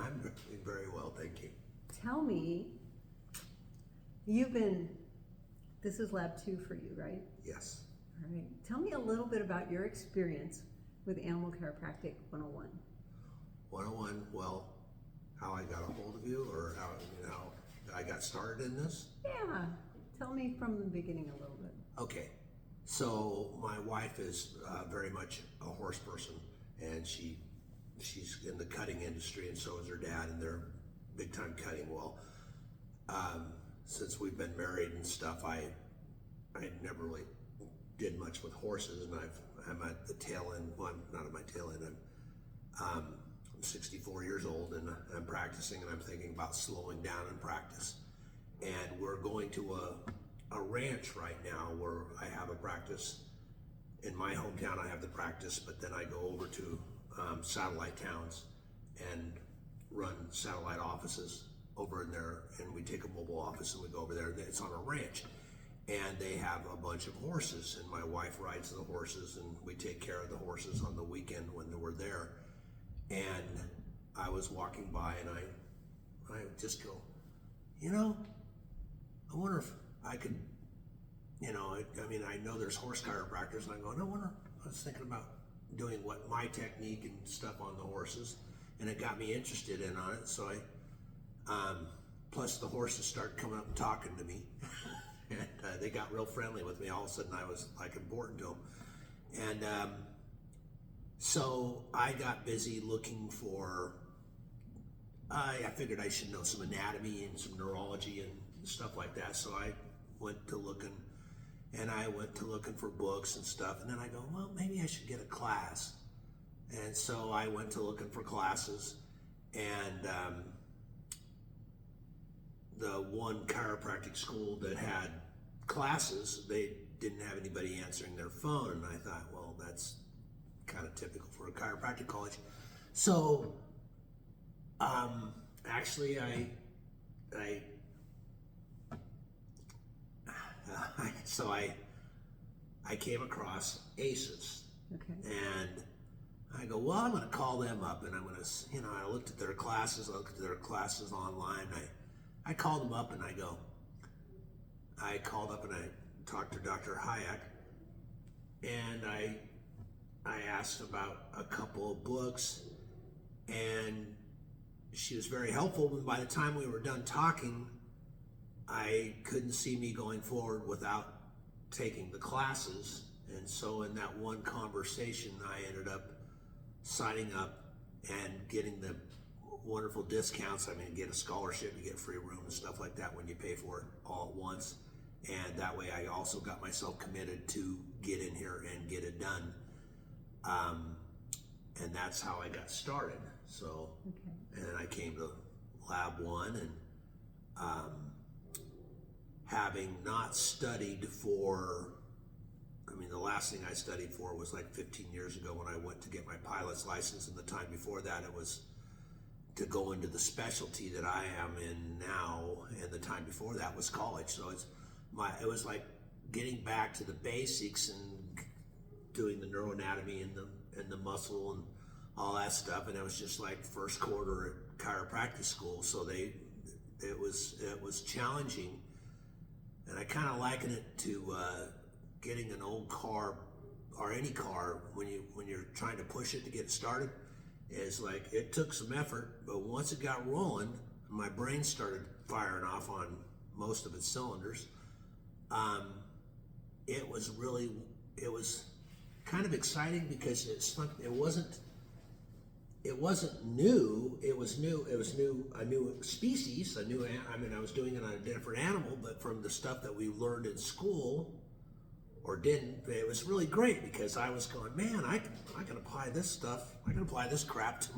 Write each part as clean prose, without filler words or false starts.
I'm very well, thank you. Tell me, this is lab 2 for you, right? Yes. All right. Tell me a little bit about your experience with Animal Chiropractic 101. 101, well, how I got a hold of you, or how, I got started in this? Yeah. Tell me from the beginning a little bit. Okay. So my wife is very much a horse person, and she's in the cutting industry, and so is her dad, and they're big time cutting. Well, since we've been married and stuff, I never really did much with horses, and I'm at the tail end. Well, I'm not at my tail end. I'm 64 years old, and I'm practicing, and I'm thinking about slowing down in practice. And we're going to a ranch right now where I have a practice. In my hometown, I have the practice, but then I go over to satellite towns and run satellite offices over in there, and we take a mobile office and we go over there. It's on a ranch, and they have a bunch of horses, and my wife rides the horses, and we take care of the horses on the weekend when we're there. And I was walking by, and I just go, I wonder if I could, I know there's horse chiropractors, and I go, I was thinking about doing my technique and stuff on the horses, and it got me interested in on it. So plus the horses started coming up and talking to me, and they got real friendly with me. All of a sudden, I was like important to them, and so I got busy looking for. I figured I should know some anatomy and some neurology and stuff like that. So I went to looking for books and stuff. And then I go, well, maybe I should get a class. And so I went to looking for classes. And the one chiropractic school that had classes, they didn't have anybody answering their phone. And I thought, well, that's kind of typical for a chiropractic college. So actually, I came across A.C.E.S. Okay. And I go, well, I'm going to call them up, and I'm going to, I looked at their classes. I looked at their classes online. I called them up, and I talked to Dr. Hayek, and I asked about a couple of books, and she was very helpful. But by the time we were done talking, I couldn't see me going forward without taking the classes. And so in that one conversation, I ended up signing up and getting the wonderful discounts. I mean, you get a scholarship, you get free room and stuff like that when you pay for it all at once. And that way I also got myself committed to get in here and get it done. And that's how I got started. So, okay. And I came to Lab 1, and having not studied for, the last thing I studied for was like 15 years ago when I went to get my pilot's license, and the time before that it was to go into the specialty that I am in now, and the time before that was college. So it was like getting back to the basics and doing the neuroanatomy and the muscle and all that stuff, and it was just like first quarter at chiropractic school. So it was challenging, and I kind of liken it to getting an old car or any car when you're trying to push it to get it started. Is like it took some effort, but once it got rolling, my brain started firing off on most of its cylinders. It was kind of exciting because it wasn't new. It was a new species. I was doing it on a different animal, but from the stuff that we learned in school or didn't, it was really great because I was going, man, I can apply this stuff. I can apply this crap to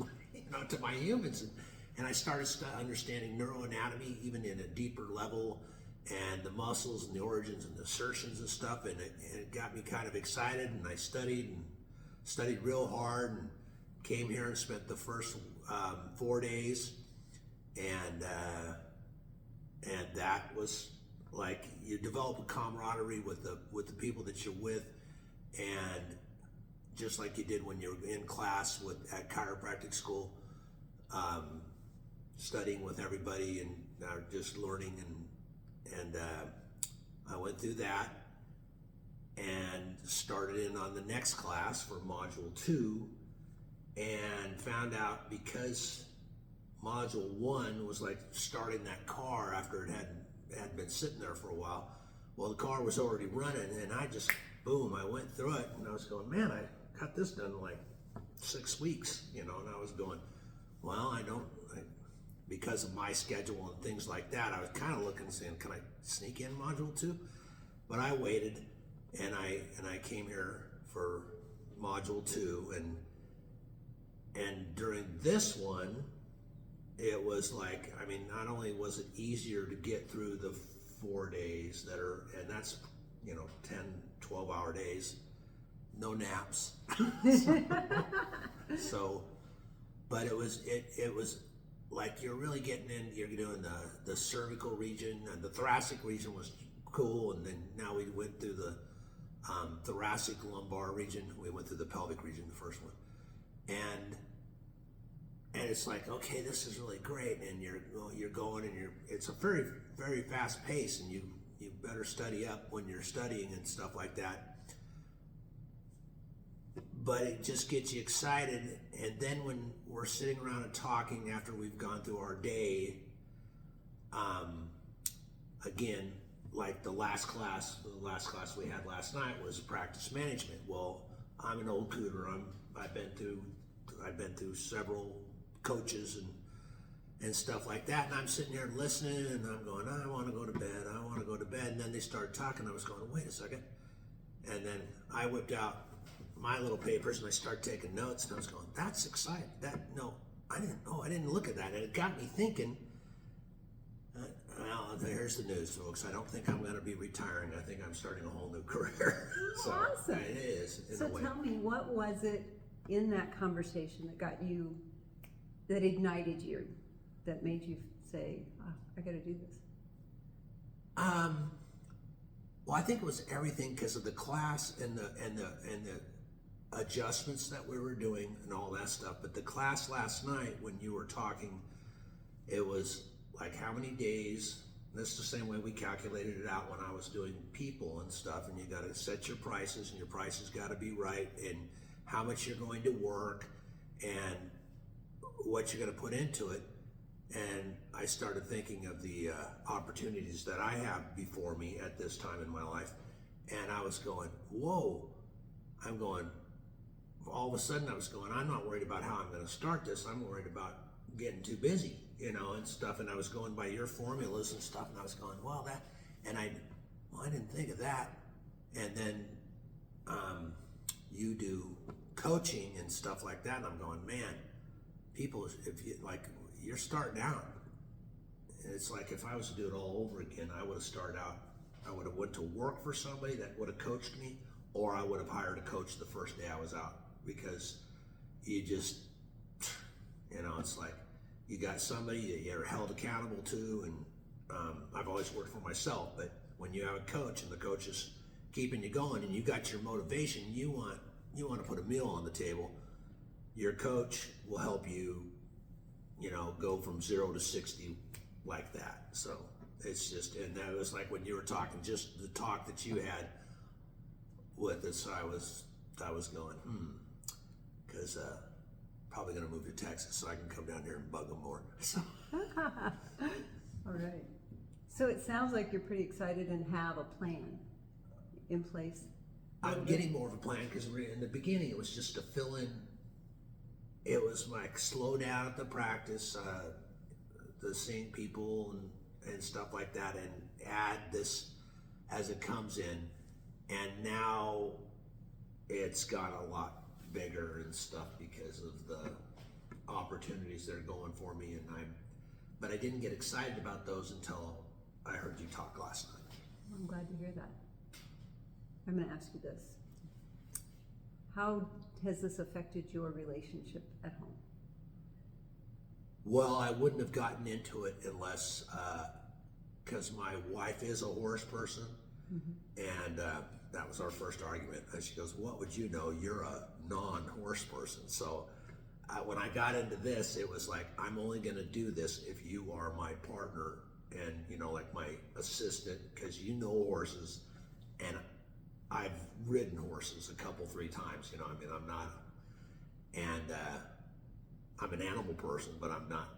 my humans, and I started understanding neuroanatomy even in a deeper level, and the muscles and the origins and the assertions and stuff, and it got me kind of excited, and I studied real hard, and came here and spent the first 4 days, and that was like you develop a camaraderie with the people that you're with, and just like you did when you were in class at chiropractic school, studying with everybody and just learning, and I went through that and started in on the next class for module 2, and found out because module 1 was like starting that car after it had been sitting there for a while. Well, the car was already running, and I just, boom, I went through it, and I was going, man, I got this done in like 6 weeks, and I was going, well, because of my schedule and things like that, I was kind of looking, saying, can I sneak in module 2? But I waited, and I came here for module 2, and during this one, it was like, not only was it easier to get through the 4 days and that's 10, 12-hour days, no naps. so but it was like you're really getting in, you're doing the cervical region, and the thoracic region was cool, and then now we went through the thoracic lumbar region, we went through the pelvic region, the first one, and it's like, okay, this is really great, and you're going, and it's a very, very fast pace, and you better study up when you're studying and stuff like that. But it just gets you excited, and then when we're sitting around and talking after we've gone through our day, again, like the last class we had last night was practice management. Well, I'm an old cooter. I've been through several coaches and stuff like that, and I'm sitting here listening, and I'm going, I want to go to bed, and then they started talking. I was going, wait a second, and then I whipped out my little papers and I started taking notes, and I was going, that's exciting. I didn't look at that, and it got me thinking. Well, here's the news, folks. I don't think I'm going to be retiring. I think I'm starting a whole new career. So awesome. It is, in so a way. Tell me, what was it in that conversation that ignited you, that made you say, oh, I got to do this? Well, I think it was everything because of the class and the adjustments that we were doing and all that stuff. But the class last night, when you were talking, it was like how many days. This is the same way we calculated it out when I was doing people and stuff, and you got to set your prices, and your prices got to be right, and how much you're going to work and what you're going to put into it. And I started thinking of the opportunities that I have before me at this time in my life, and I was going, whoa. All of a sudden I was going, I'm not worried about how I'm going to start this. I'm worried about getting too busy, and stuff. And I was going by your formulas and stuff, and I was going, well, that, and I didn't think of that. And then you do coaching and stuff like that, and I'm going, man, people, if you like, you're starting out. And it's like, if I was to do it all over again, I would have started out, I would have went to work for somebody that would have coached me, or I would have hired a coach the first day I was out, because you just, it's like you got somebody that you're held accountable to, and I've always worked for myself, but when you have a coach and the coach is keeping you going and you got your motivation, you want to put a meal on the table, your coach will help you, go from 0 to 60 like that. So it's just, and that was like when you were talking, just the talk that you had with us, I was going, because probably going to move to Texas so I can come down here and bug them more. So. All right. So it sounds like you're pretty excited and have a plan in place. I'm getting more of a plan, because in the beginning it was just to fill in. It was like slow down at the practice, the seeing people and stuff like that, and add this as it comes in. And now it's got a lot bigger and stuff because of the opportunities that are going for me, but I didn't get excited about those until I heard you talk last night. I'm glad to hear that. I'm going to ask you this. How has this affected your relationship at home? Well, I wouldn't have gotten into it unless, because my wife is a horse person, and that was our first argument. And she goes, what would you know? You're a non-horse person. So when I got into this, it was like, I'm only gonna do this if you are my partner and, you know, like my assistant, because you know horses, and I've ridden horses a couple, 3 times, you know, I mean, I'm not, and I'm an animal person, but I'm not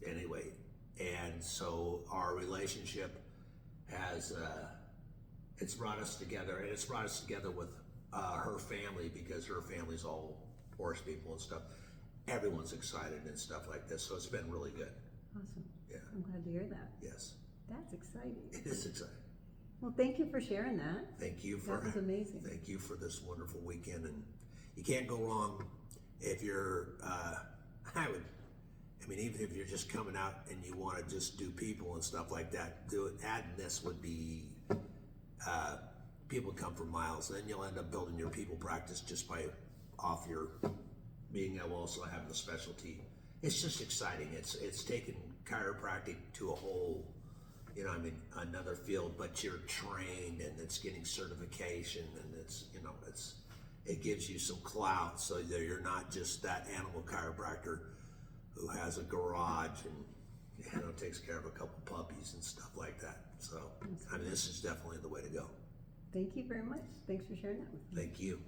anyway. And so our relationship has, it's brought us together, and it's brought us together with her family, because her family's all horse people and stuff. Everyone's excited and stuff like this, so it's been really good. Awesome. Yeah. I'm glad to hear that. Yes. That's exciting. It is exciting. Well, thank you for sharing that. Thank you for That was amazing. Thank you for this wonderful weekend, and you can't go wrong if you're. I mean, even if you're just coming out and you want to just do people and stuff like that, do it. Adding this would be. People come for miles, and then you'll end up building your people practice just by off your being able to also have the specialty. It's just exciting. It's taken chiropractic to a whole, you know, I mean, another field, but you're trained, and it's getting certification, and it's, you know, it gives you some clout, so that you're not just that animal chiropractor who has a garage and, you know, takes care of a couple puppies and stuff like that. So, I mean, this is definitely the way to go. Thank you very much. Thanks for sharing that with me. Thank you.